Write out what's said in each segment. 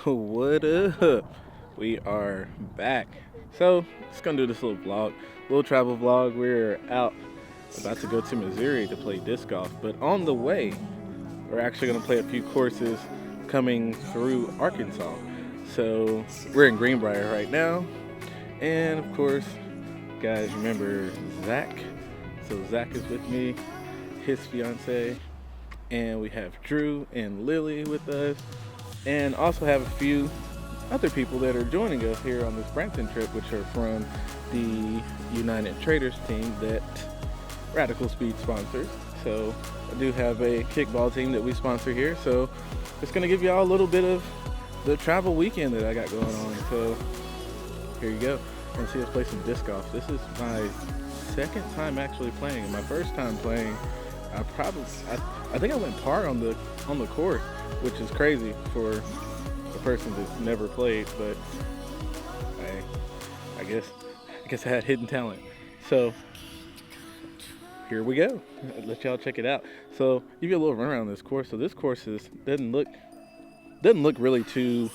What up? We are back. So, just gonna do this little travel vlog. We're out about to go to Missouri to play disc golf, but on the way, we're actually gonna play a few courses coming through Arkansas. So, we're in Greenbrier right now, and of course, guys, remember Zach. So, Zach is with me, his fiance, and we have Drew and Lily with us, and also have a few other people that are joining us here on this Branson trip, which are from the United Traders team that Radical Speed sponsors. So I do have a kickball team that we sponsor here. So just gonna give y'all a little bit of the travel weekend that I got going on. So here you go. And see us play some disc golf. This is my second time actually playing. And my first time playing, I think I went par on the course, which is crazy for a person that's never played, but I guess I had hidden talent. So here we go. I'll let y'all check it out. So give you a little run around this course. So this course doesn't look really too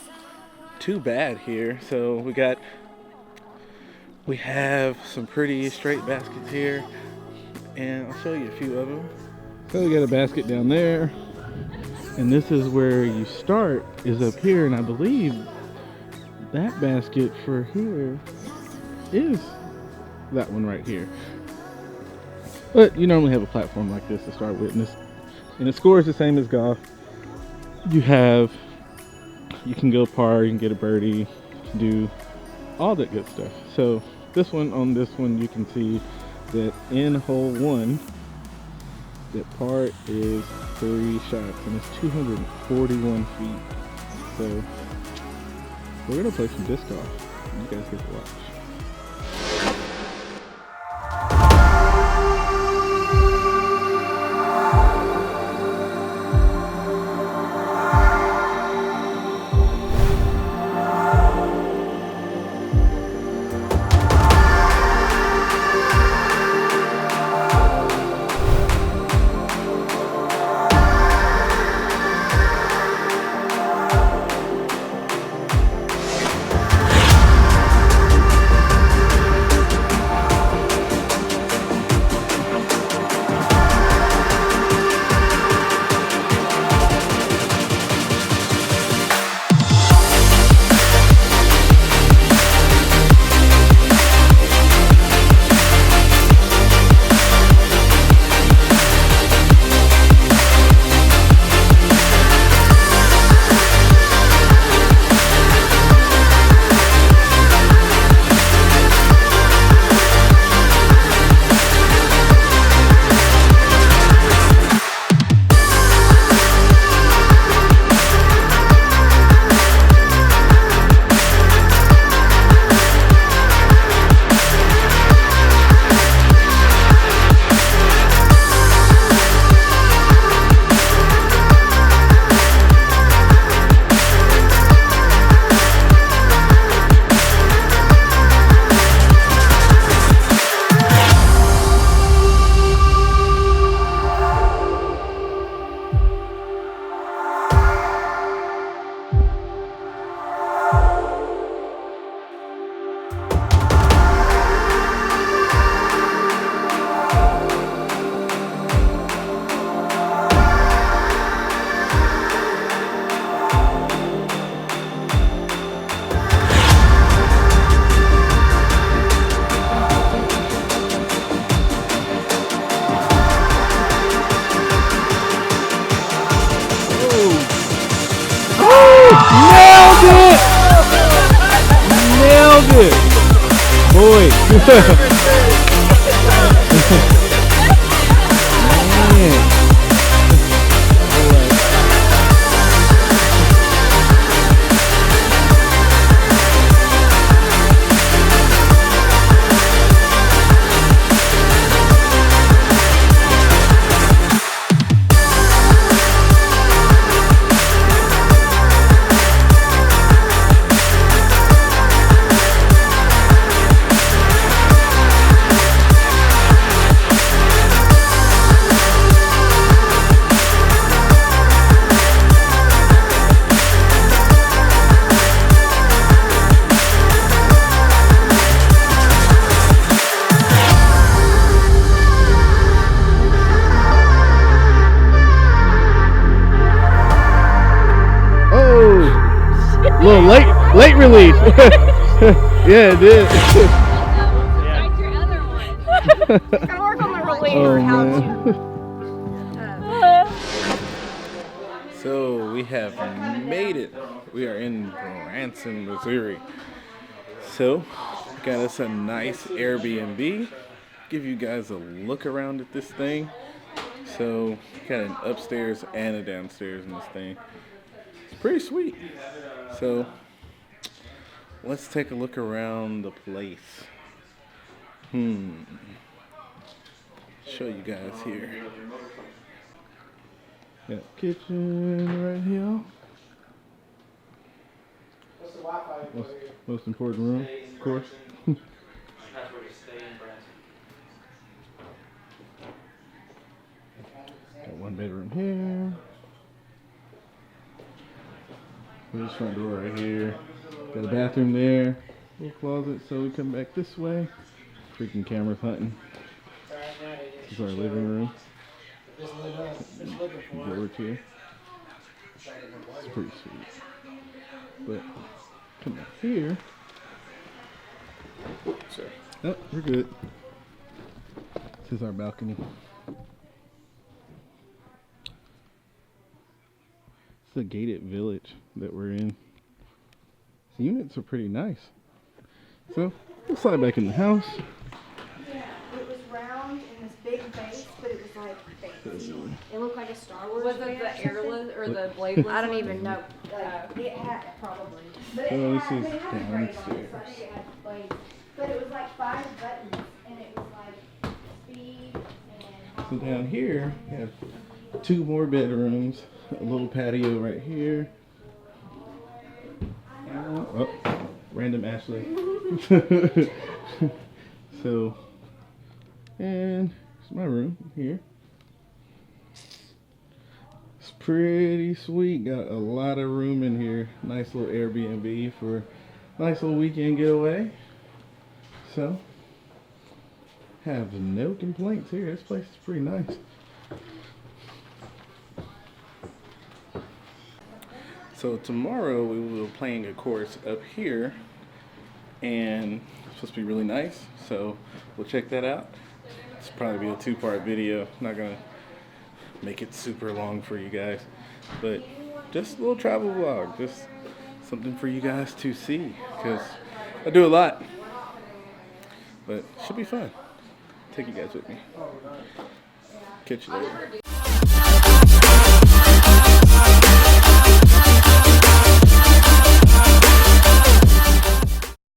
bad here. So we have some pretty straight baskets here, and I'll show you a few of them. So we got a basket down there, and this is where you start, is up here, and I believe that basket for here is that one right here. But you normally have a platform like this to start with, and the score is the same as golf. You can go par, you can get a birdie, you can do all that good stuff. So on this one you can see that in hole 1, that par is 3 shots, and it's 241 feet. So we're gonna play some disc golf. You guys get to watch. Nailed it! Boy. Man. little late release. Yeah, it did. Write your other one. Gotta work on the release. Oh, How man. So we have made it. We are in Branson, Missouri. So got us a nice Airbnb. Give you guys a look around at this thing. So got an upstairs and a downstairs in this thing. It's pretty sweet. So let's take a look around the place. Show you guys here. Got kitchen right here. Most important room, of course. Got one bedroom here. There's the front door right here. Got a bathroom there. Little closet, so we come back this way. Freaking camera's hunting. This is our living room. George here. It's pretty sweet. But come back here. Sorry. Oh, we're good. This is our balcony. It's a gated village that we're in. The units are pretty nice. So we'll slide back in the house. Yeah, it was round in this big base, but it was like fancy. It looked like a Star Wars. Was it the airless or the bladeless? I don't even know. Like, it had probably. But So this is it had a grade on it, so I downstairs. think it had blades. But it was like 5 buttons, and it was like speed and. So down here, we have 2 more bedrooms, a little patio right here. Oh, random Ashley. So, and it's my room here. It's pretty sweet. Got a lot of room in here. Nice little Airbnb for a nice little weekend getaway. So, have no complaints here. This place is pretty nice. So tomorrow we will be playing a course up here, and it's supposed to be really nice. So we'll check that out. It's probably be a 2-part video. Not gonna make it super long for you guys, but just a little travel vlog, just something for you guys to see, because I do a lot. But it should be fun. Take you guys with me. Catch you later.